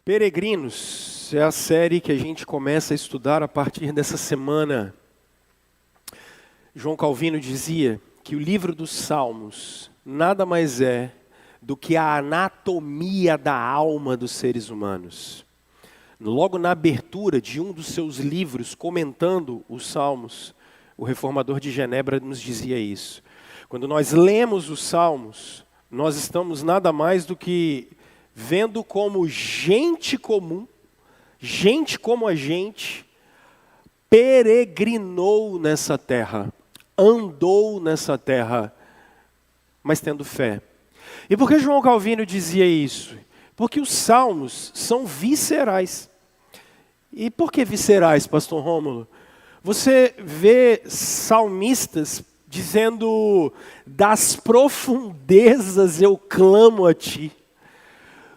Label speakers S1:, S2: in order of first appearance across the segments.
S1: Peregrinos é a série que a gente começa a estudar a partir dessa semana. João Calvino dizia que o livro dos Salmos nada mais é do que a anatomia da alma dos seres humanos. Logo na abertura de um dos seus livros, comentando os Salmos, o reformador de Genebra nos dizia isso. Quando nós lemos os Salmos, nós estamos nada mais do que vendo como gente comum, gente como a gente, peregrinou nessa terra, andou nessa terra, mas tendo fé. E por que João Calvino dizia isso? Porque os salmos são viscerais. E por que viscerais, pastor Rômulo? Você vê salmistas dizendo, das profundezas eu clamo a ti.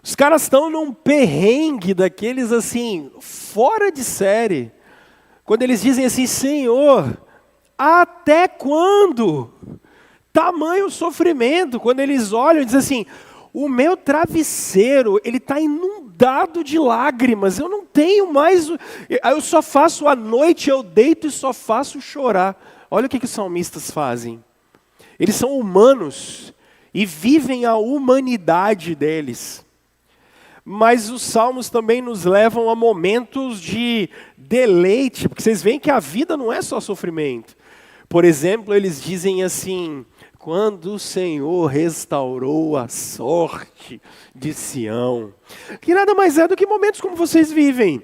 S1: Os caras estão num perrengue daqueles assim, fora de série. Quando eles dizem assim, Senhor, até quando? Tamanho sofrimento. Quando eles olham e dizem assim, o meu travesseiro, ele está inundado de lágrimas. Eu não tenho mais, eu só faço à noite, eu deito e só faço chorar. Olha o que os salmistas fazem. Eles são humanos e vivem a humanidade deles. Mas os salmos também nos levam a momentos de deleite, porque vocês veem que a vida não é só sofrimento. Por exemplo, eles dizem assim, quando o Senhor restaurou a sorte de Sião, que nada mais é do que momentos como vocês vivem.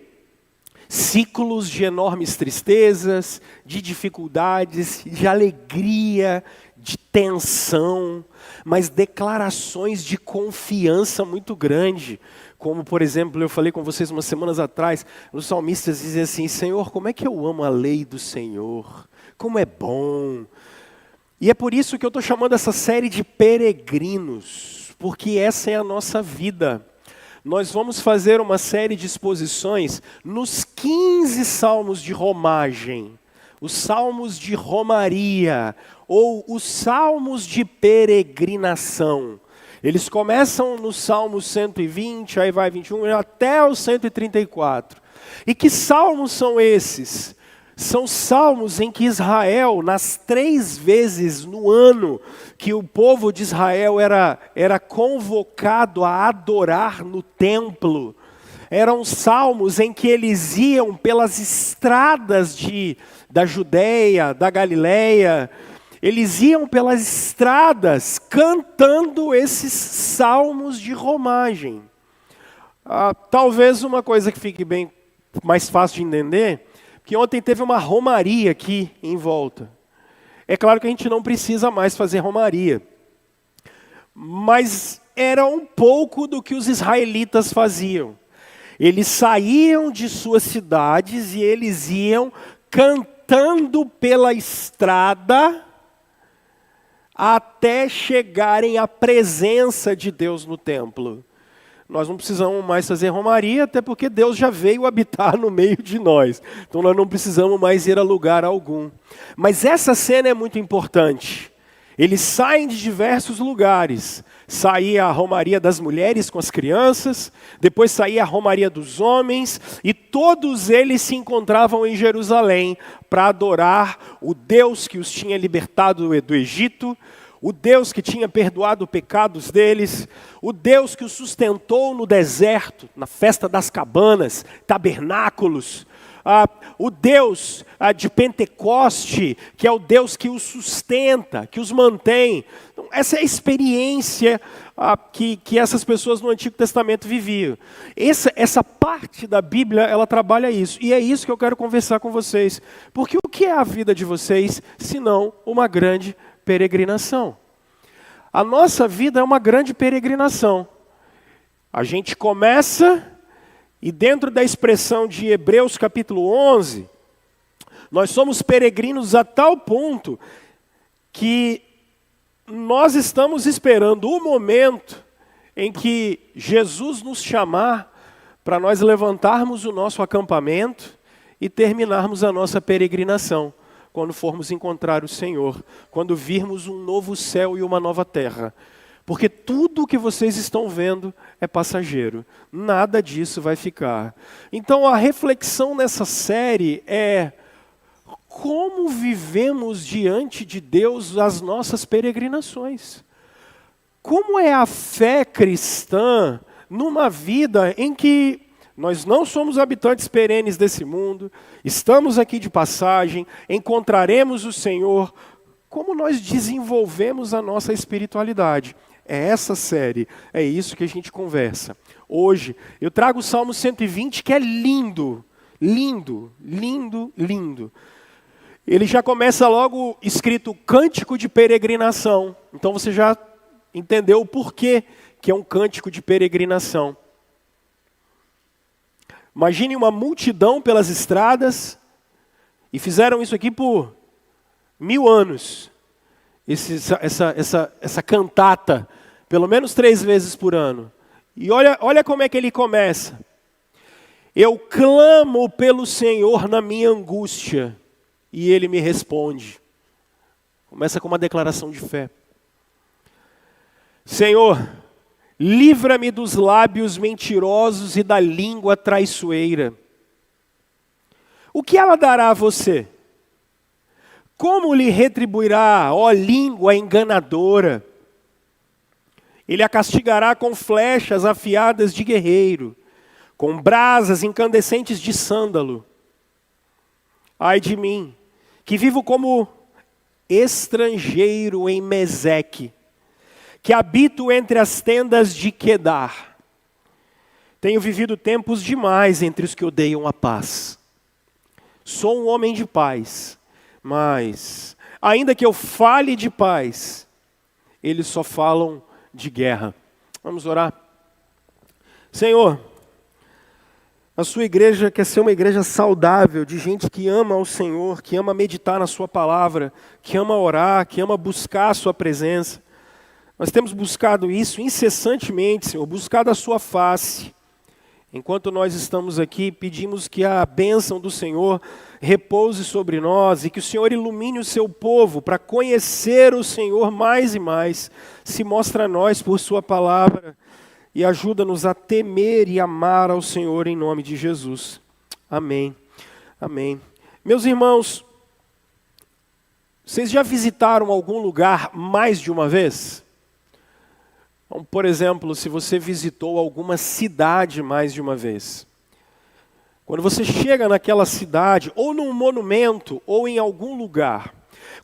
S1: Ciclos de enormes tristezas, de dificuldades, de alegria, de tensão, mas declarações de confiança muito grande. Como, por exemplo, eu falei com vocês umas semanas atrás, os salmistas dizem assim, Senhor, como é que eu amo a lei do Senhor? Como é bom. E é por isso que eu estou chamando essa série de peregrinos, porque essa é a nossa vida. Nós vamos fazer uma série de exposições nos 15 salmos de romagem, os salmos de romaria, ou os salmos de peregrinação. Eles começam no Salmo 120, aí vai 21, até o 134. E que salmos são esses? São salmos em que Israel, nas 3 vezes no ano que o povo de Israel era convocado a adorar no templo, eram salmos em que eles iam pelas estradas da Judeia, da Galileia, eles iam pelas estradas cantando esses salmos de romagem. Talvez uma coisa que fique bem mais fácil de entender, que ontem teve uma romaria aqui em volta. É claro que a gente não precisa mais fazer romaria, mas era um pouco do que os israelitas faziam. Eles saíam de suas cidades e eles iam cantando pela estrada até chegarem à presença de Deus no templo. Nós não precisamos mais fazer romaria, até porque Deus já veio habitar no meio de nós. Então nós não precisamos mais ir a lugar algum. Mas essa cena é muito importante. Eles saem de diversos lugares. Saía a romaria das mulheres com as crianças, depois saía a romaria dos homens, e todos eles se encontravam em Jerusalém para adorar o Deus que os tinha libertado do Egito, o Deus que tinha perdoado os pecados deles, o Deus que os sustentou no deserto, na festa das cabanas, tabernáculos, o Deus de Pentecoste, que é o Deus que os sustenta, que os mantém. Então, essa é a experiência que essas pessoas no Antigo Testamento viviam. Essa parte da Bíblia, ela trabalha isso. E é isso que eu quero conversar com vocês. Porque o que é a vida de vocês, senão uma grande peregrinação? A nossa vida é uma grande peregrinação. A gente começa, e dentro da expressão de Hebreus capítulo 11, nós somos peregrinos a tal ponto que nós estamos esperando o momento em que Jesus nos chamar para nós levantarmos o nosso acampamento e terminarmos a nossa peregrinação. Quando formos encontrar o Senhor, quando virmos um novo céu e uma nova terra. Porque tudo o que vocês estão vendo é passageiro. Nada disso vai ficar. Então a reflexão nessa série é como vivemos diante de Deus as nossas peregrinações. Como é a fé cristã numa vida em que nós não somos habitantes perenes desse mundo, estamos aqui de passagem, encontraremos o Senhor. Como nós desenvolvemos a nossa espiritualidade? É essa série, é isso que a gente conversa. Hoje, eu trago o Salmo 120, que é lindo, lindo, lindo, lindo. Ele já começa logo escrito cântico de peregrinação. Então você já entendeu o porquê que é um cântico de peregrinação. Imagine uma multidão pelas estradas, e fizeram isso aqui por 1000 anos. Essa cantata, pelo menos 3 vezes por ano. E olha como é que ele começa. Eu clamo pelo Senhor na minha angústia, e Ele me responde. Começa com uma declaração de fé. Senhor, livra-me dos lábios mentirosos e da língua traiçoeira. O que ela dará a você? Como lhe retribuirá, ó língua enganadora? Ele a castigará com flechas afiadas de guerreiro, com brasas incandescentes de sândalo. Ai de mim, que vivo como estrangeiro em Meseque, que habito entre as tendas de Quedar. Tenho vivido tempos demais entre os que odeiam a paz. Sou um homem de paz, mas, ainda que eu fale de paz, eles só falam de guerra. Vamos orar? Senhor, a sua igreja quer ser uma igreja saudável, de gente que ama ao Senhor, que ama meditar na sua palavra, que ama orar, que ama buscar a sua presença. Nós temos buscado isso incessantemente, Senhor, buscado a sua face. Enquanto nós estamos aqui, pedimos que a bênção do Senhor repouse sobre nós e que o Senhor ilumine o seu povo para conhecer o Senhor mais e mais. Se mostra a nós por sua palavra e ajuda-nos a temer e amar ao Senhor em nome de Jesus. Amém. Amém. Meus irmãos, vocês já visitaram algum lugar mais de uma vez? Então, por exemplo, se você visitou alguma cidade mais de uma vez. Quando você chega naquela cidade, ou num monumento, ou em algum lugar,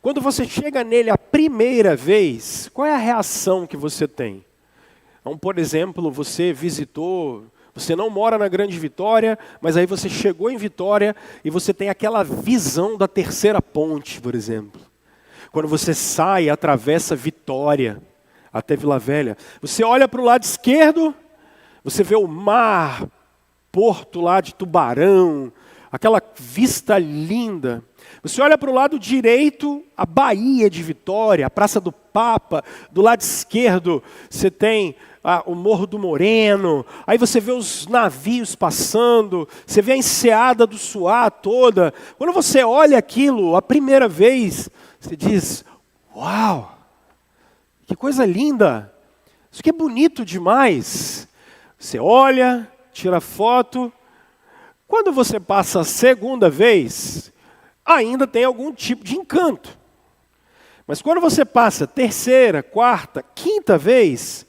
S1: quando você chega nele a primeira vez, qual é a reação que você tem? Então, por exemplo, você visitou, você não mora na Grande Vitória, mas aí você chegou em Vitória e você tem aquela visão da Terceira Ponte, por exemplo. Quando você sai e atravessa Vitória até Vila Velha, você olha para o lado esquerdo, você vê o mar, porto lá de Tubarão, aquela vista linda. Você olha para o lado direito, a Baía de Vitória, a Praça do Papa. Do lado esquerdo, você tem o Morro do Moreno. Aí você vê os navios passando, você vê a enseada do Suá toda. Quando você olha aquilo a primeira vez, você diz, uau, que coisa linda, isso aqui é bonito demais. Você olha, tira foto. Quando você passa a segunda vez, ainda tem algum tipo de encanto. Mas quando você passa terceira, quarta, quinta vez,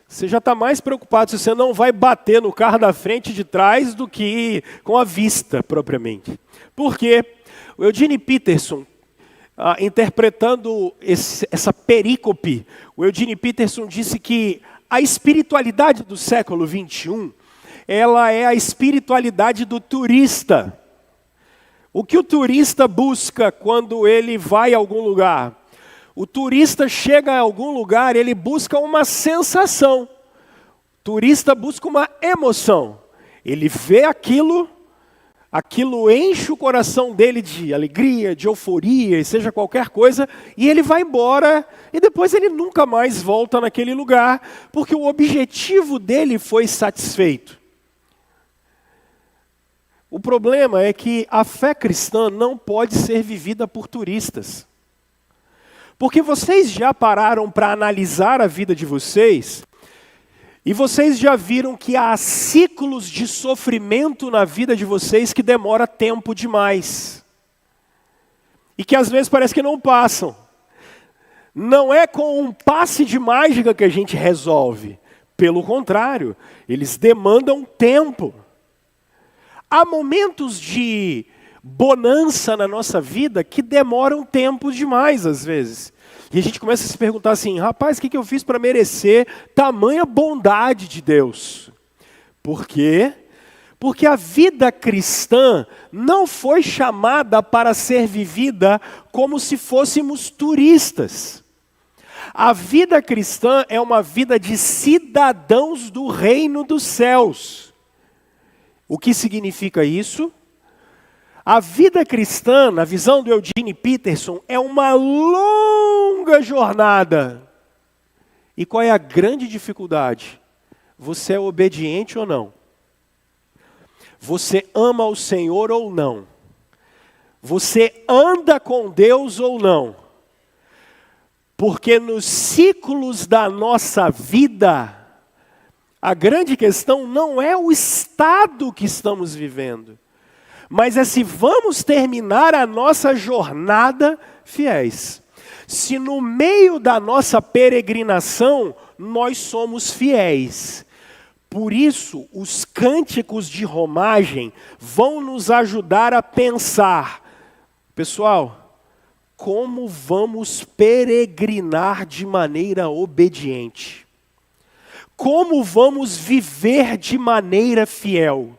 S1: você já está mais preocupado se você não vai bater no carro da frente e de trás do que com a vista propriamente. Por quê? O Eugene Peterson, interpretando essa perícope, o Eugene Peterson disse que a espiritualidade do século XXI, ela é a espiritualidade do turista. O que o turista busca quando ele vai a algum lugar? O turista chega a algum lugar, ele busca uma sensação. O turista busca uma emoção. Ele vê aquilo enche o coração dele de alegria, de euforia, seja qualquer coisa, e ele vai embora, e depois ele nunca mais volta naquele lugar, porque o objetivo dele foi satisfeito. O problema é que a fé cristã não pode ser vivida por turistas. Porque vocês já pararam para analisar a vida de vocês e vocês já viram que há ciclos de sofrimento na vida de vocês que demora tempo demais. E que às vezes parece que não passam. Não é com um passe de mágica que a gente resolve. Pelo contrário, eles demandam tempo. Há momentos de bonança na nossa vida que demoram tempo demais às vezes. E a gente começa a se perguntar assim, rapaz, o que eu fiz para merecer tamanha bondade de Deus? Por quê? Porque a vida cristã não foi chamada para ser vivida como se fôssemos turistas. A vida cristã é uma vida de cidadãos do reino dos céus. O que significa isso? A vida cristã, na visão do Eugene Peterson, é uma longa jornada. E qual é a grande dificuldade? Você é obediente ou não? Você ama o Senhor ou não? Você anda com Deus ou não? Porque nos ciclos da nossa vida, a grande questão não é o estado que estamos vivendo, mas é se vamos terminar a nossa jornada fiéis. Se no meio da nossa peregrinação, nós somos fiéis. Por isso, os cânticos de romagem vão nos ajudar a pensar, pessoal, como vamos peregrinar de maneira obediente? Como vamos viver de maneira fiel?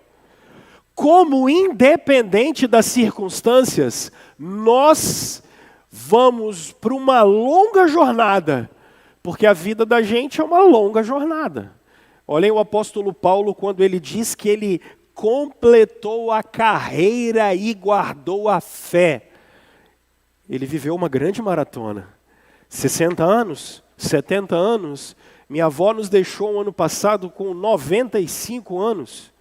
S1: Como, independente das circunstâncias, nós vamos para uma longa jornada, porque a vida da gente é uma longa jornada. Olhem o apóstolo Paulo quando ele diz que ele completou a carreira e guardou a fé. Ele viveu uma grande maratona. 60 anos, 70 anos. Minha avó nos deixou no ano passado com 95 anos.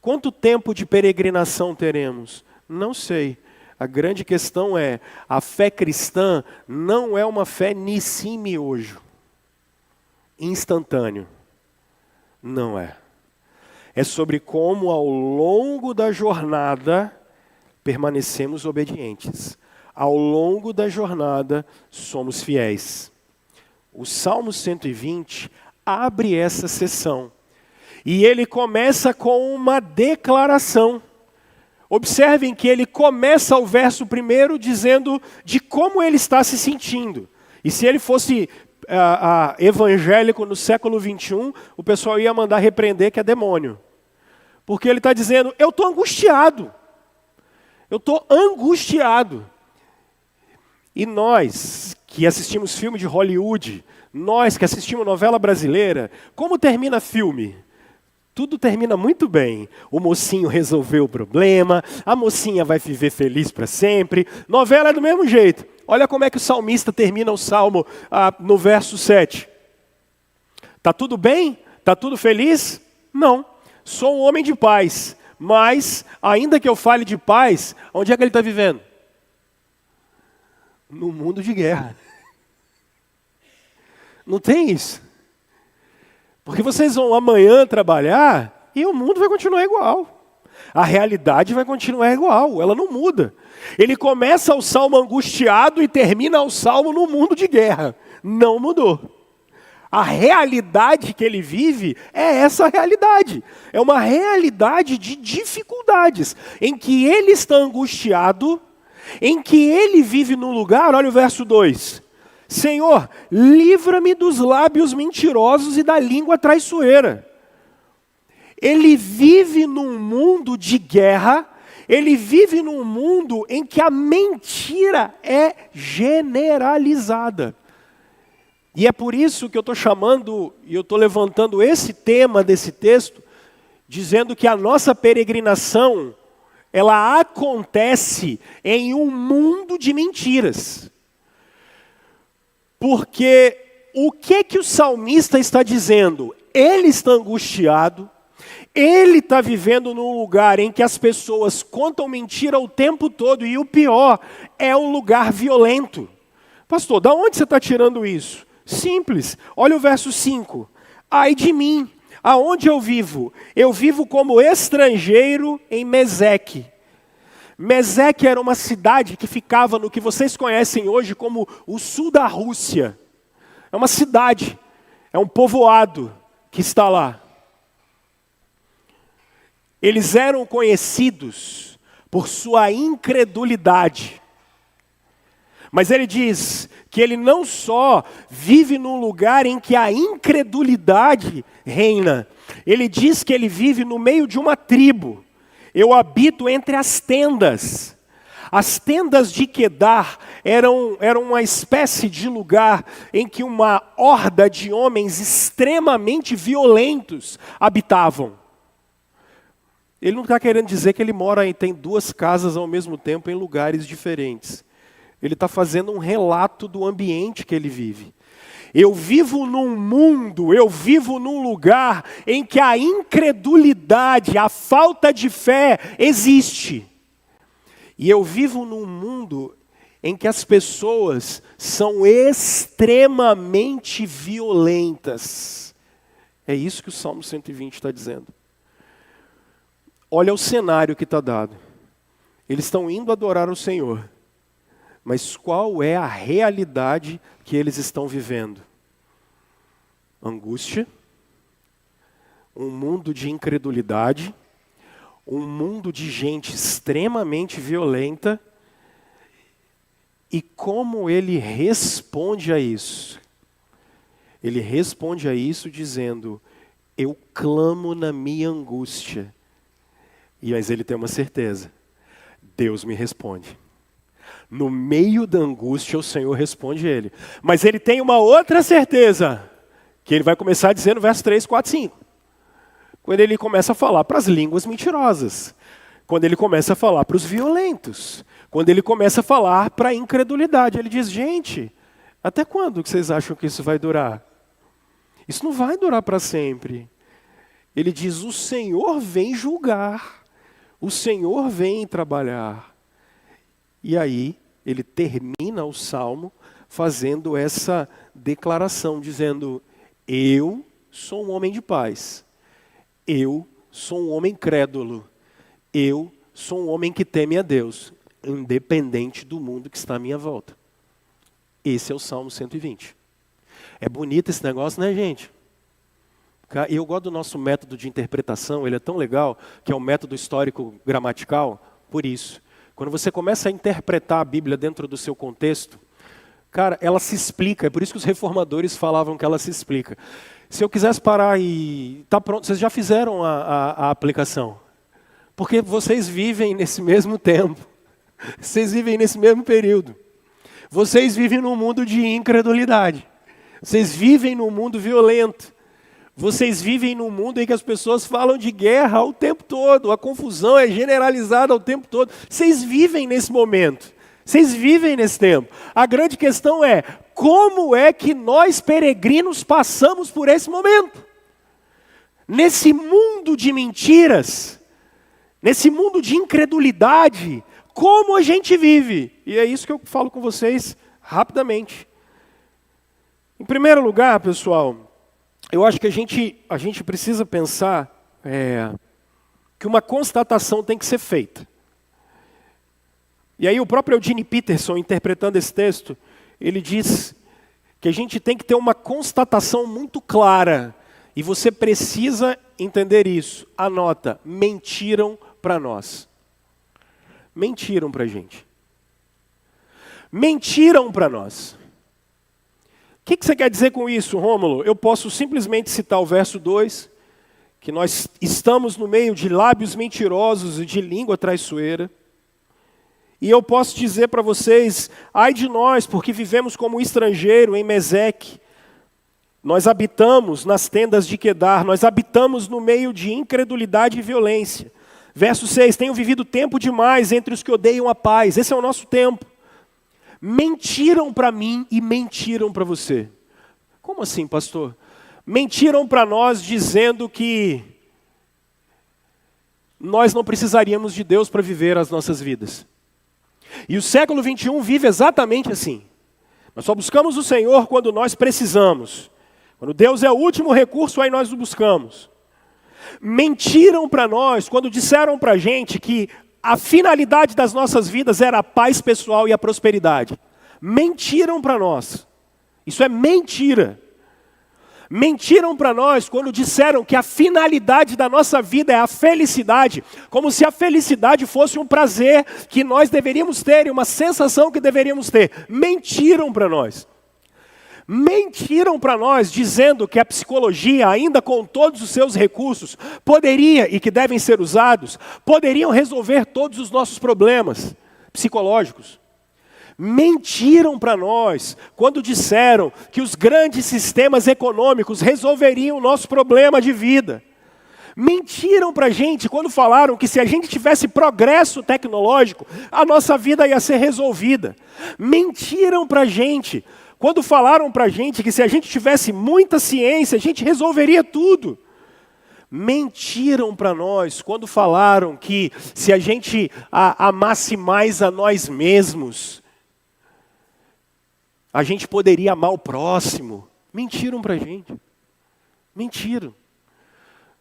S1: Quanto tempo de peregrinação teremos? Não sei. A grande questão é, a fé cristã não é uma fé nissim miojo, instantâneo. Não é. É sobre como ao longo da jornada permanecemos obedientes. Ao longo da jornada somos fiéis. O Salmo 120 abre essa sessão. E ele começa com uma declaração. Observem que ele começa o verso primeiro dizendo de como ele está se sentindo. E se ele fosse evangélico no século 21, o pessoal ia mandar repreender que é demônio. Porque ele está dizendo, eu estou angustiado. Eu estou angustiado. E nós que assistimos filme de Hollywood, nós que assistimos novela brasileira, como termina filme? Tudo termina muito bem. O mocinho resolveu o problema, a mocinha vai viver feliz para sempre. Novela é do mesmo jeito. Olha como é que o salmista termina o salmo no verso 7. Está tudo bem? Está tudo feliz? Não. Sou um homem de paz. Mas, ainda que eu fale de paz, onde é que ele está vivendo? No mundo de guerra. Não tem isso. Porque vocês vão amanhã trabalhar e o mundo vai continuar igual. A realidade vai continuar igual, ela não muda. Ele começa o salmo angustiado e termina o salmo no mundo de guerra. Não mudou. A realidade que ele vive é essa realidade. É uma realidade de dificuldades, em que ele está angustiado, em que ele vive num lugar, olha o verso 2. Senhor, livra-me dos lábios mentirosos e da língua traiçoeira. Ele vive num mundo de guerra, ele vive num mundo em que a mentira é generalizada. E é por isso que eu estou chamando, e eu estou levantando esse tema desse texto, dizendo que a nossa peregrinação, ela acontece em um mundo de mentiras. Porque o que o salmista está dizendo? Ele está angustiado, ele está vivendo num lugar em que as pessoas contam mentira o tempo todo, e o pior, é um lugar violento. Pastor, da onde você está tirando isso? Simples, olha o verso 5. Ai de mim, aonde eu vivo? Eu vivo como estrangeiro em Meseque. Meseque era uma cidade que ficava no que vocês conhecem hoje como o sul da Rússia. É uma cidade, é um povoado que está lá. Eles eram conhecidos por sua incredulidade. Mas ele diz que ele não só vive num lugar em que a incredulidade reina. Ele diz que ele vive no meio de uma tribo. Eu habito entre as tendas. As tendas de Quedar eram uma espécie de lugar em que uma horda de homens extremamente violentos habitavam. Ele não está querendo dizer que ele mora e tem 2 casas ao mesmo tempo em lugares diferentes. Ele está fazendo um relato do ambiente que ele vive. Eu vivo num mundo, eu vivo num lugar em que a incredulidade, a falta de fé existe. E eu vivo num mundo em que as pessoas são extremamente violentas. É isso que o Salmo 120 está dizendo. Olha o cenário que está dado. Eles estão indo adorar o Senhor. Mas qual é a realidade que eles estão vivendo? Angústia, um mundo de incredulidade, um mundo de gente extremamente violenta. E como ele responde a isso? Ele responde a isso dizendo, eu clamo na minha angústia. Mas ele tem uma certeza, Deus me responde. No meio da angústia, o Senhor responde ele. Mas ele tem uma outra certeza, que ele vai começar a dizer no verso 3, 4, 5. Quando ele começa a falar para as línguas mentirosas. Quando ele começa a falar para os violentos. Quando ele começa a falar para a incredulidade. Ele diz, gente, até quando que vocês acham que isso vai durar? Isso não vai durar para sempre. Ele diz, o Senhor vem julgar. O Senhor vem trabalhar. E aí, ele termina o Salmo fazendo essa declaração, dizendo, eu sou um homem de paz, eu sou um homem crédulo, eu sou um homem que teme a Deus, independente do mundo que está à minha volta. Esse é o Salmo 120. É bonito esse negócio, né, gente? E eu gosto do nosso método de interpretação, ele é tão legal, que é o método histórico-gramatical, por isso. Quando você começa a interpretar a Bíblia dentro do seu contexto, cara, ela se explica. É por isso que os reformadores falavam que ela se explica. Se eu quisesse parar e... Tá pronto, vocês já fizeram a aplicação. Porque vocês vivem nesse mesmo tempo. Vocês vivem nesse mesmo período. Vocês vivem num mundo de incredulidade. Vocês vivem num mundo violento. Vocês vivem num mundo em que as pessoas falam de guerra o tempo todo, a confusão é generalizada o tempo todo. Vocês vivem nesse momento, vocês vivem nesse tempo. A grande questão é, como é que nós peregrinos passamos por esse momento? Nesse mundo de mentiras, nesse mundo de incredulidade, como a gente vive? E é isso que eu falo com vocês rapidamente. Em primeiro lugar, pessoal, eu acho que a gente precisa pensar que uma constatação tem que ser feita. E aí o próprio Eugene Peterson, interpretando esse texto, ele diz que a gente tem que ter uma constatação muito clara. E você precisa entender isso. Anota, mentiram para nós. Mentiram para a gente. Mentiram para nós. O que você quer dizer com isso, Rômulo? Eu posso simplesmente citar o verso 2, que nós estamos no meio de lábios mentirosos e de língua traiçoeira. E eu posso dizer para vocês, ai de nós, porque vivemos como estrangeiro em Meseque. Nós habitamos nas tendas de Quedar, nós habitamos no meio de incredulidade e violência. Verso 6, tenho vivido tempo demais entre os que odeiam a paz. Esse é o nosso tempo. Mentiram para mim e mentiram para você. Como assim, pastor? Mentiram para nós dizendo que nós não precisaríamos de Deus para viver as nossas vidas. E o século 21 vive exatamente assim. Nós só buscamos o Senhor quando nós precisamos. Quando Deus é o último recurso, aí nós o buscamos. Mentiram para nós quando disseram para a gente que a finalidade das nossas vidas era a paz pessoal e a prosperidade. Mentiram para nós. Isso é mentira. Mentiram para nós quando disseram que a finalidade da nossa vida é a felicidade, como se a felicidade fosse um prazer que nós deveríamos ter e uma sensação que deveríamos ter. Mentiram para nós. Mentiram para nós dizendo que a psicologia, ainda com todos os seus recursos, poderia, e que devem ser usados, poderiam resolver todos os nossos problemas psicológicos. Mentiram para nós quando disseram que os grandes sistemas econômicos resolveriam o nosso problema de vida. Mentiram para a gente quando falaram que se a gente tivesse progresso tecnológico, a nossa vida ia ser resolvida. Mentiram para a gente quando falaram para a gente que se a gente tivesse muita ciência, a gente resolveria tudo. Mentiram para nós quando falaram que se a gente amasse mais a nós mesmos, a gente poderia amar o próximo. Mentiram para a gente. Mentiram.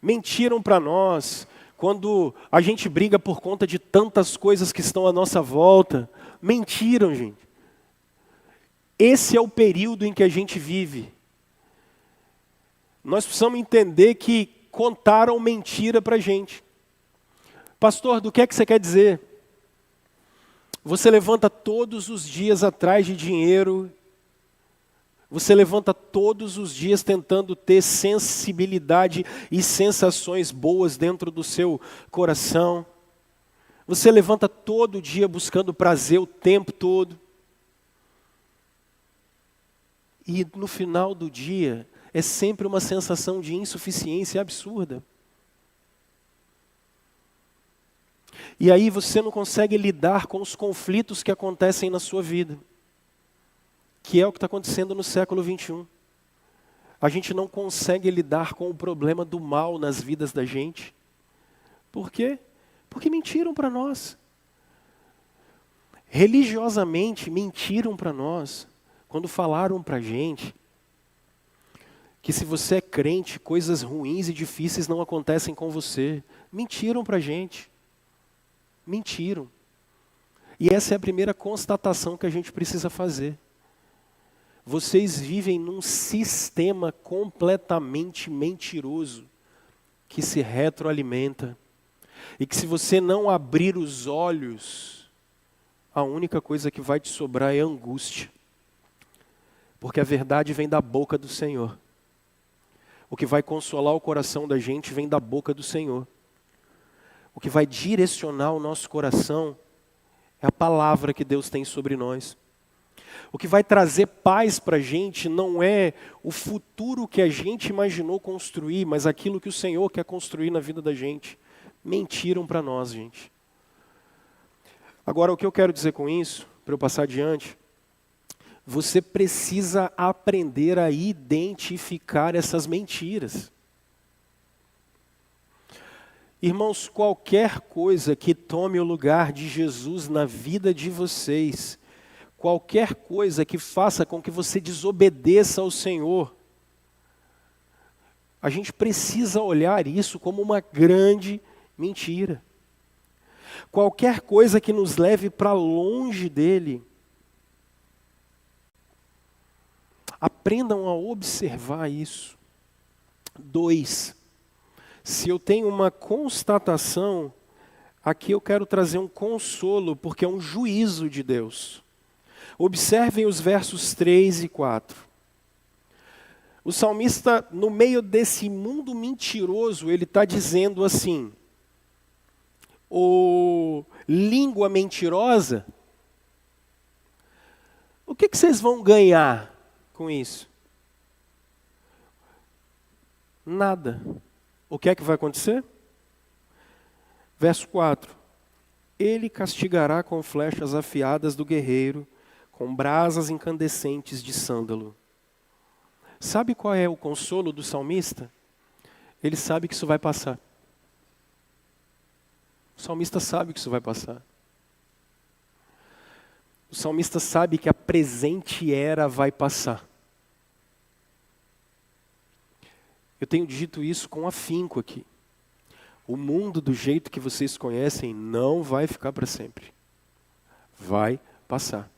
S1: Mentiram para nós quando a gente briga por conta de tantas coisas que estão à nossa volta. Mentiram, gente. Esse é o período em que a gente vive. Nós precisamos entender que contaram mentira para a gente. Pastor, do que é que você quer dizer? Você levanta todos os dias atrás de dinheiro. Você levanta todos os dias tentando ter sensibilidade e sensações boas dentro do seu coração. Você levanta todo dia buscando prazer o tempo todo. E no final do dia, é sempre uma sensação de insuficiência absurda. E aí você não consegue lidar com os conflitos que acontecem na sua vida. Que é o que está acontecendo no século 21. A gente não consegue lidar com o problema do mal nas vidas da gente. Por quê? Porque mentiram para nós. Religiosamente mentiram para nós. Quando falaram para a gente que se você é crente, coisas ruins e difíceis não acontecem com você. Mentiram para a gente. Mentiram. E essa é a primeira constatação que a gente precisa fazer. Vocês vivem num sistema completamente mentiroso, que se retroalimenta. E que se você não abrir os olhos, a única coisa que vai te sobrar é angústia. Porque a verdade vem da boca do Senhor. O que vai consolar o coração da gente vem da boca do Senhor. O que vai direcionar o nosso coração é a palavra que Deus tem sobre nós. O que vai trazer paz para a gente não é o futuro que a gente imaginou construir, mas aquilo que o Senhor quer construir na vida da gente. Mentiram para nós, gente. Agora, o que eu quero dizer com isso, para eu passar adiante, você precisa aprender a identificar essas mentiras. Irmãos, qualquer coisa que tome o lugar de Jesus na vida de vocês, qualquer coisa que faça com que você desobedeça ao Senhor, a gente precisa olhar isso como uma grande mentira. Qualquer coisa que nos leve para longe dele, aprendam a observar isso. 2, se eu tenho uma constatação, aqui eu quero trazer um consolo, porque é um juízo de Deus. Observem os versos 3 e 4. O salmista, no meio desse mundo mentiroso, ele está dizendo assim: ô língua mentirosa, o que vocês vão ganhar com isso? Nada. O que é que vai acontecer? Verso 4. Ele castigará com flechas afiadas do guerreiro, com brasas incandescentes de sândalo. Sabe qual é o consolo do salmista? Ele sabe que isso vai passar. O salmista sabe que isso vai passar. O salmista sabe que a presente era vai passar. Eu tenho dito isso com afinco aqui. O mundo do jeito que vocês conhecem não vai ficar para sempre. Vai passar.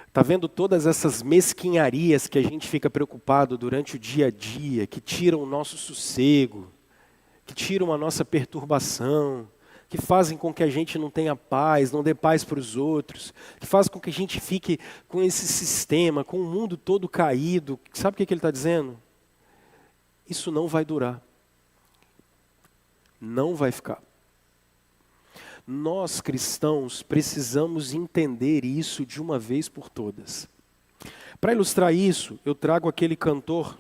S1: Está vendo todas essas mesquinharias que a gente fica preocupado durante o dia a dia, que tiram o nosso sossego, que tiram a nossa perturbação, que fazem com que a gente não tenha paz, não dê paz para os outros, que fazem com que a gente fique com esse sistema, com o mundo todo caído. Sabe o que ele está dizendo? Isso não vai durar. Não vai ficar. Nós, cristãos, precisamos entender isso de uma vez por todas. Para ilustrar isso, eu trago aquele cantor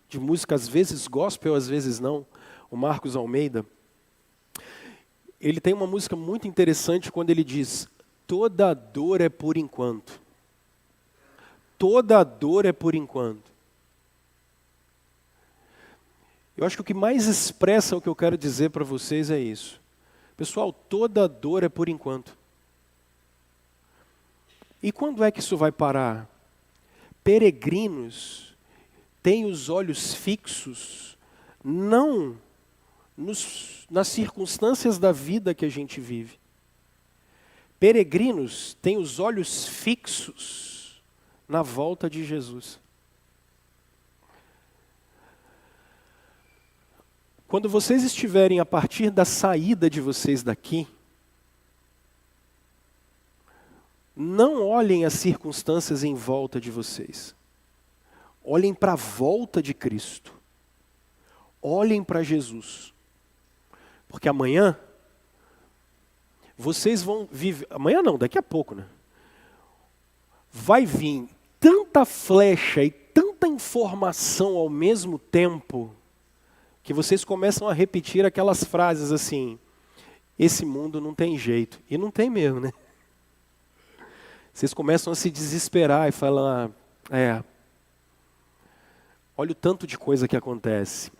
S1: de música, às vezes gospel, às vezes não, o Marcos Almeida. Ele tem uma música muito interessante quando ele diz: toda dor é por enquanto. Toda dor é por enquanto. Eu acho que o que mais expressa o que eu quero dizer para vocês é isso. Pessoal, toda dor é por enquanto. E quando é que isso vai parar? Peregrinos têm os olhos fixos, não nas circunstâncias da vida que a gente vive. Peregrinos têm os olhos fixos na volta de Jesus. Quando vocês estiverem a partir da saída de vocês daqui, não olhem as circunstâncias em volta de vocês. Olhem para a volta de Cristo. Olhem para Jesus. Porque amanhã, vocês vão viver... Amanhã não, daqui a pouco, né? Vai vir tanta flecha e tanta informação ao mesmo tempo que vocês começam a repetir aquelas frases assim: esse mundo não tem jeito. E não tem mesmo, né? Vocês começam a se desesperar e falar: olha o tanto de coisa que acontece.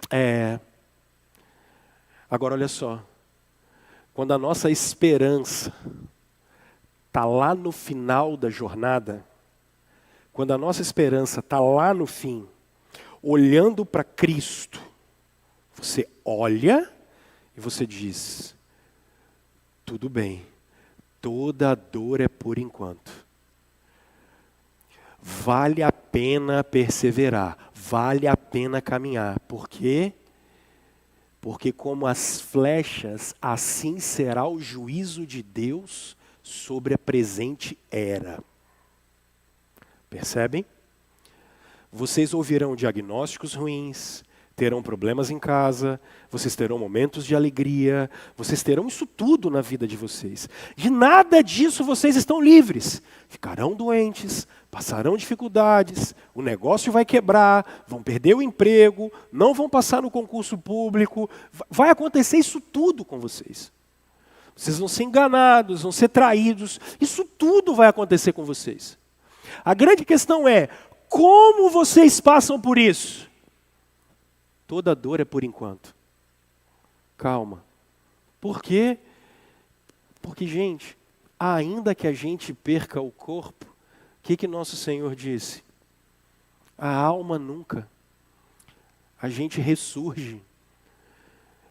S1: Agora olha só, quando a nossa esperança está lá no final da jornada, quando a nossa esperança está lá no fim, olhando para Cristo, você olha e você diz: tudo bem, toda dor é por enquanto. Vale a pena perseverar, vale a pena caminhar. Por quê? Porque como as flechas, assim será o juízo de Deus sobre a presente era. Percebem? Vocês ouvirão diagnósticos ruins, terão problemas em casa, vocês terão momentos de alegria, vocês terão isso tudo na vida de vocês. De nada disso vocês estão livres. Ficarão doentes, passarão dificuldades, o negócio vai quebrar, vão perder o emprego, não vão passar no concurso público, vai acontecer isso tudo com vocês. Vocês vão ser enganados, vão ser traídos, isso tudo vai acontecer com vocês. A grande questão é, como vocês passam por isso? Toda dor é por enquanto. Calma. Por quê? Porque, gente, ainda que a gente perca o corpo, o que nosso Senhor disse? A alma nunca. A gente ressurge.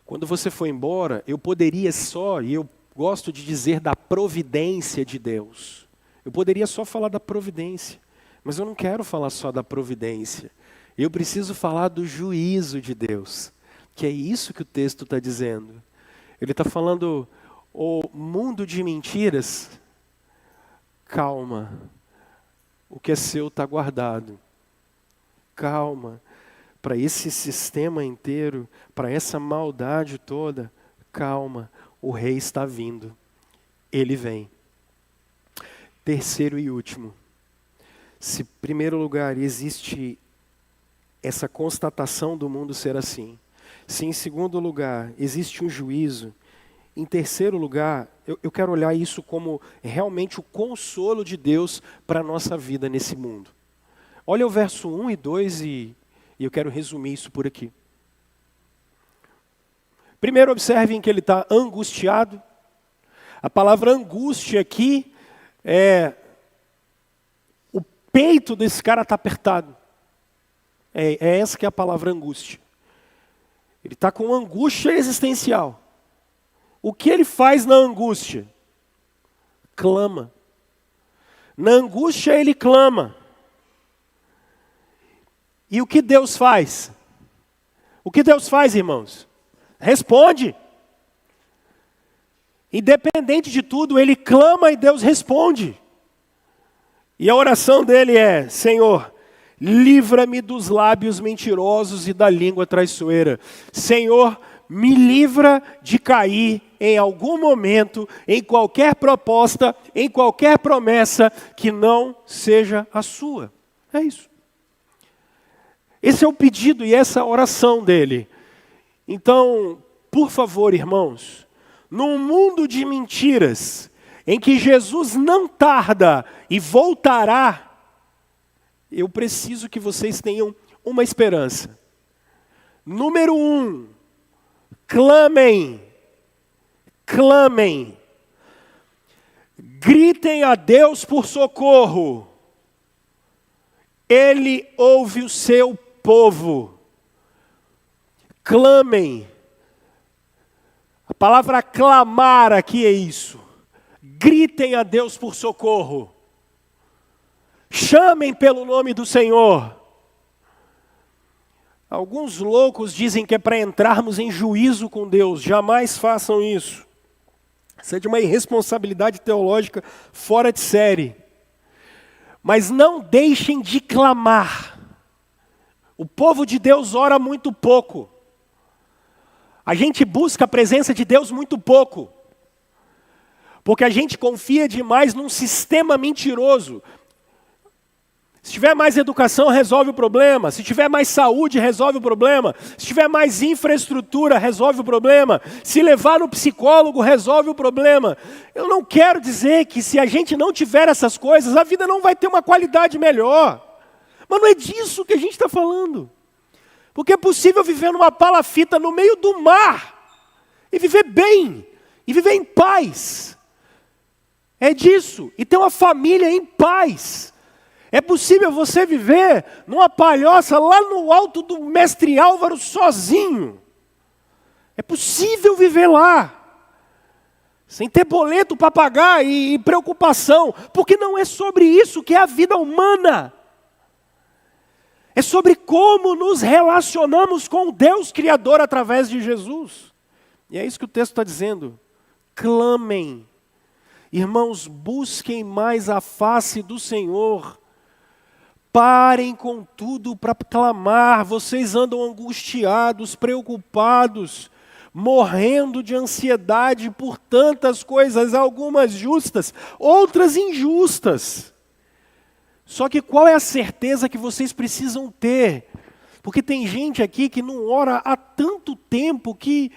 S1: Quando você for embora, eu poderia só, e eu gosto de dizer da providência de Deus. Eu poderia só falar da providência, mas eu não quero falar só da providência. Eu preciso falar do juízo de Deus, que é isso que o texto está dizendo. Ele está falando, o mundo de mentiras, calma, o que é seu está guardado. Calma, para esse sistema inteiro, para essa maldade toda, calma, o rei está vindo, ele vem. Terceiro e último, se em primeiro lugar existe essa constatação do mundo ser assim, se em segundo lugar existe um juízo, em terceiro lugar, eu quero olhar isso como realmente o consolo de Deus para a nossa vida nesse mundo. Olha o verso 1 e 2 e eu quero resumir isso por aqui. Primeiro, observem que ele está angustiado. A palavra angústia aqui o peito desse cara está apertado. É essa que é a palavra angústia. Ele está com angústia existencial. O que ele faz na angústia? Clama. Na angústia ele clama. E o que Deus faz? O que Deus faz, irmãos? Responde. Independente de tudo, ele clama e Deus responde. E a oração dele é: Senhor, livra-me dos lábios mentirosos e da língua traiçoeira. Senhor, me livra de cair em algum momento, em qualquer proposta, em qualquer promessa que não seja a sua. É isso. Esse é o pedido e essa é a oração dele. Então, por favor, irmãos, num mundo de mentiras, em que Jesus não tarda e voltará, eu preciso que vocês tenham uma esperança. Número 1, clamem, clamem, gritem a Deus por socorro. Ele ouve o seu povo. Clamem. A palavra clamar aqui é isso. Gritem a Deus por socorro. Chamem pelo nome do Senhor. Alguns loucos dizem que é para entrarmos em juízo com Deus. Jamais façam isso. Isso é de uma irresponsabilidade teológica fora de série. Mas não deixem de clamar. O povo de Deus ora muito pouco. A gente busca a presença de Deus muito pouco. Porque a gente confia demais num sistema mentiroso. Se tiver mais educação, resolve o problema. Se tiver mais saúde, resolve o problema. Se tiver mais infraestrutura, resolve o problema. Se levar no psicólogo, resolve o problema. Eu não quero dizer que se a gente não tiver essas coisas, a vida não vai ter uma qualidade melhor. Mas não é disso que a gente está falando. Porque é possível viver numa palafita no meio do mar e viver bem, e viver em paz. É disso. E ter uma família em paz. É possível você viver numa palhoça lá no alto do Mestre Álvaro sozinho. É possível viver lá. Sem ter boleto para pagar e preocupação. Porque não é sobre isso que é a vida humana. É sobre como nos relacionamos com o Deus Criador através de Jesus. E é isso que o texto está dizendo. Clamem. Irmãos, busquem mais a face do Senhor. Parem com tudo para clamar. Vocês andam angustiados, preocupados, morrendo de ansiedade por tantas coisas, algumas justas, outras injustas. Só que qual é a certeza que vocês precisam ter? Porque tem gente aqui que não ora há tanto tempo que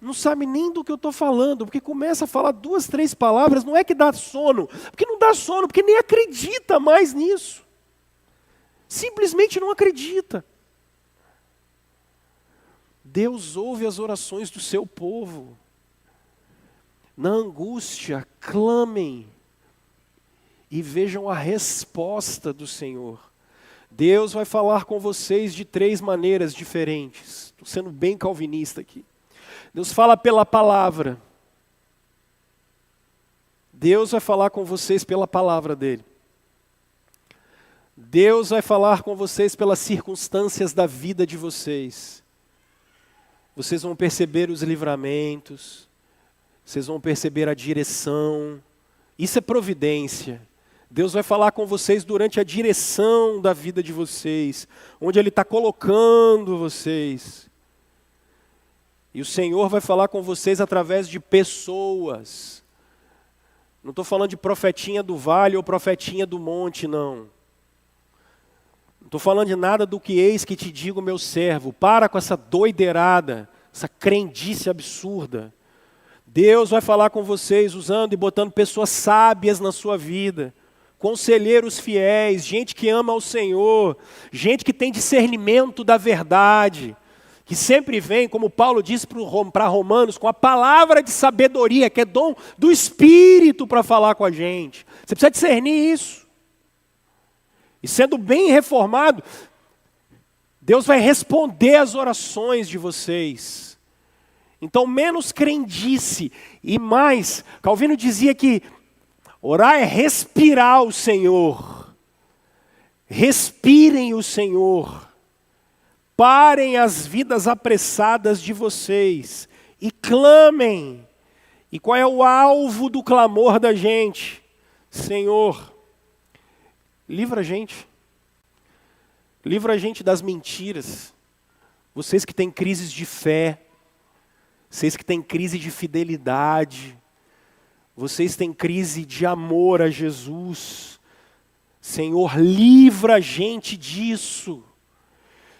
S1: não sabe nem do que eu estou falando, porque começa a falar 2, 3 palavras, não é que dá sono, porque não dá sono, porque nem acredita mais nisso. Simplesmente não acredita. Deus ouve as orações do seu povo. Na angústia, clamem e vejam a resposta do Senhor. Deus vai falar com vocês de 3 maneiras diferentes. Estou sendo bem calvinista aqui. Deus fala pela palavra. Deus vai falar com vocês pela palavra dele. Deus vai falar com vocês pelas circunstâncias da vida de vocês. Vocês vão perceber os livramentos. Vocês vão perceber a direção. Isso é providência. Deus vai falar com vocês durante a direção da vida de vocês, onde Ele está colocando vocês. E o Senhor vai falar com vocês através de pessoas. Não estou falando de profetinha do vale ou profetinha do monte, não. Não estou falando de nada do que eis que te digo, meu servo. Para com essa doideirada, essa crendice absurda. Deus vai falar com vocês usando e botando pessoas sábias na sua vida. Conselheiros fiéis, gente que ama ao Senhor, gente que tem discernimento da verdade. que sempre vem, como Paulo disse para Romanos, com a palavra de sabedoria, que é dom do Espírito para falar com a gente. Você precisa discernir isso. E sendo bem reformado, Deus vai responder às orações de vocês. Então, menos crendice e mais. Calvino dizia que orar é respirar o Senhor. Respirem o Senhor. Parem as vidas apressadas de vocês e clamem. E qual é o alvo do clamor da gente? Senhor, livra a gente. Livra a gente das mentiras. Vocês que têm crises de fé. Vocês que têm crise de fidelidade. Vocês têm crise de amor a Jesus. Senhor, livra a gente disso.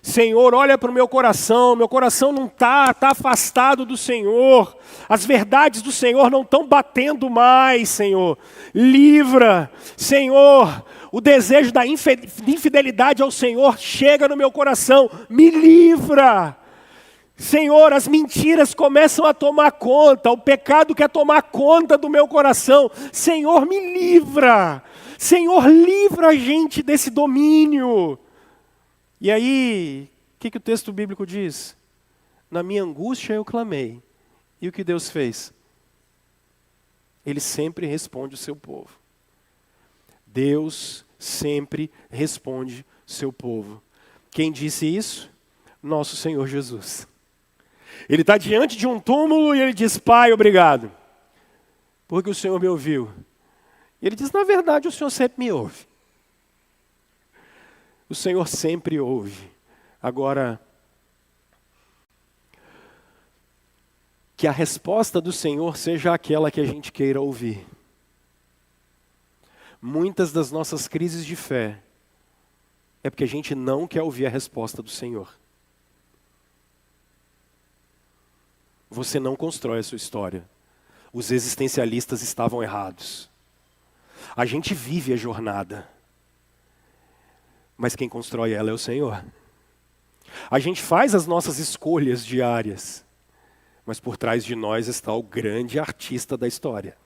S1: Senhor, olha para o meu coração não está afastado do Senhor. As verdades do Senhor não estão batendo mais, Senhor. Livra, Senhor, o desejo da infidelidade ao Senhor chega no meu coração. Me livra. Senhor, as mentiras começam a tomar conta, o pecado quer tomar conta do meu coração. Senhor, me livra. Senhor, livra a gente desse domínio. E aí, o que o texto bíblico diz? Na minha angústia eu clamei. E o que Deus fez? Ele sempre responde o seu povo. Deus sempre responde o seu povo. Quem disse isso? Nosso Senhor Jesus. Ele está diante de um túmulo e ele diz, Pai, obrigado, porque o Senhor me ouviu. E ele diz, na verdade, o Senhor sempre me ouve. O Senhor sempre ouve. Agora, que a resposta do Senhor seja aquela que a gente queira ouvir. Muitas das nossas crises de fé é porque a gente não quer ouvir a resposta do Senhor. Você não constrói a sua história. Os existencialistas estavam errados. A gente vive a jornada. Mas quem constrói ela é o Senhor. A gente faz as nossas escolhas diárias. Mas por trás de nós está o grande artista da história.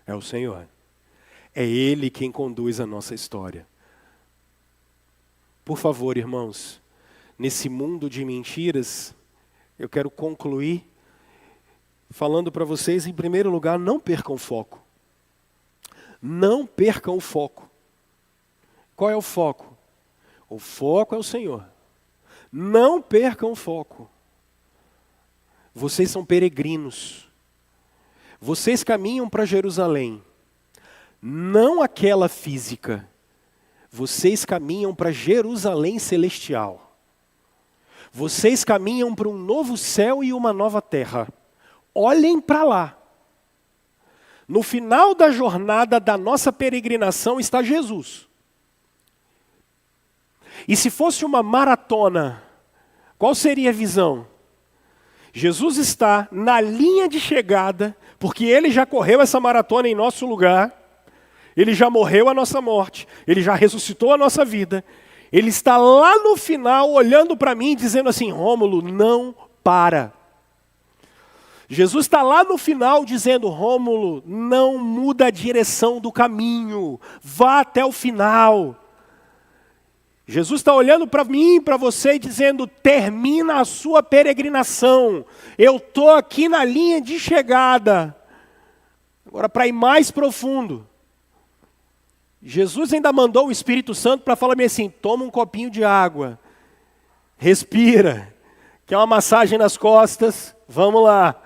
S1: É o Senhor. É Ele quem conduz a nossa história. Por favor, irmãos, nesse mundo de mentiras, eu quero concluir falando para vocês, em primeiro lugar, não percam o foco. Não percam o foco. Qual é o foco? O foco é o Senhor. Não percam o foco. Vocês são peregrinos. Vocês caminham para Jerusalém. Não aquela física. Vocês caminham para Jerusalém celestial. Vocês caminham para um novo céu e uma nova terra. Olhem para lá. No final da jornada da nossa peregrinação está Jesus. E se fosse uma maratona, qual seria a visão? Jesus está na linha de chegada, porque Ele já correu essa maratona em nosso lugar, Ele já morreu a nossa morte, Ele já ressuscitou a nossa vida, Ele está lá no final olhando para mim dizendo assim, Rômulo, não para. Jesus está lá no final dizendo, Rômulo, não muda a direção do caminho, vá até o final. Jesus está olhando para mim e para você e dizendo, termina a sua peregrinação. Eu estou aqui na linha de chegada. Agora, para ir mais profundo, Jesus ainda mandou o Espírito Santo para falar assim, toma um copinho de água, respira, quer uma massagem nas costas, vamos lá.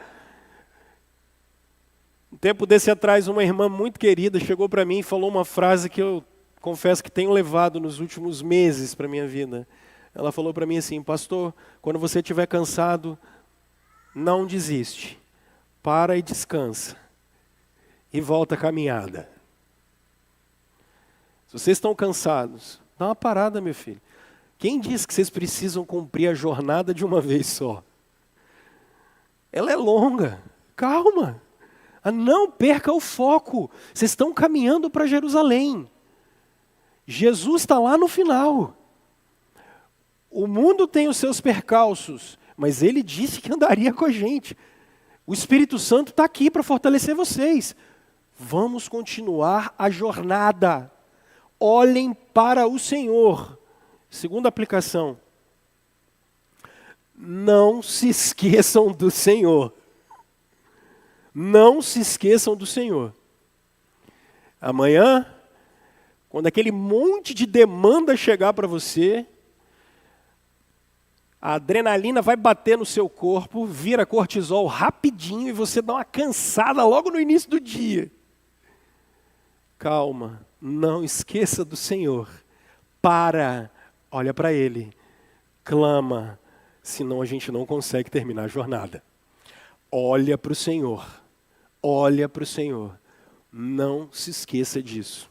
S1: Um tempo desse atrás, uma irmã muito querida chegou para mim e falou uma frase que eu confesso que tenho levado nos últimos meses para a minha vida. Ela falou para mim assim, pastor, quando você estiver cansado, não desiste. Para e descansa. E volta a caminhada. Se vocês estão cansados, dá uma parada, meu filho. Quem diz que vocês precisam cumprir a jornada de uma vez só? Ela é longa. Calma. Não perca o foco. Vocês estão caminhando para Jerusalém. Jesus está lá no final. O mundo tem os seus percalços, mas Ele disse que andaria com a gente. O Espírito Santo está aqui para fortalecer vocês. Vamos continuar a jornada. Olhem para o Senhor. Segunda aplicação. Não se esqueçam do Senhor. Não se esqueçam do Senhor. Amanhã, quando aquele monte de demanda chegar para você, a adrenalina vai bater no seu corpo, vira cortisol rapidinho e você dá uma cansada logo no início do dia. Calma, não esqueça do Senhor. Olha para Ele, clama, senão a gente não consegue terminar a jornada. Olha para o Senhor, olha para o Senhor. Não se esqueça disso.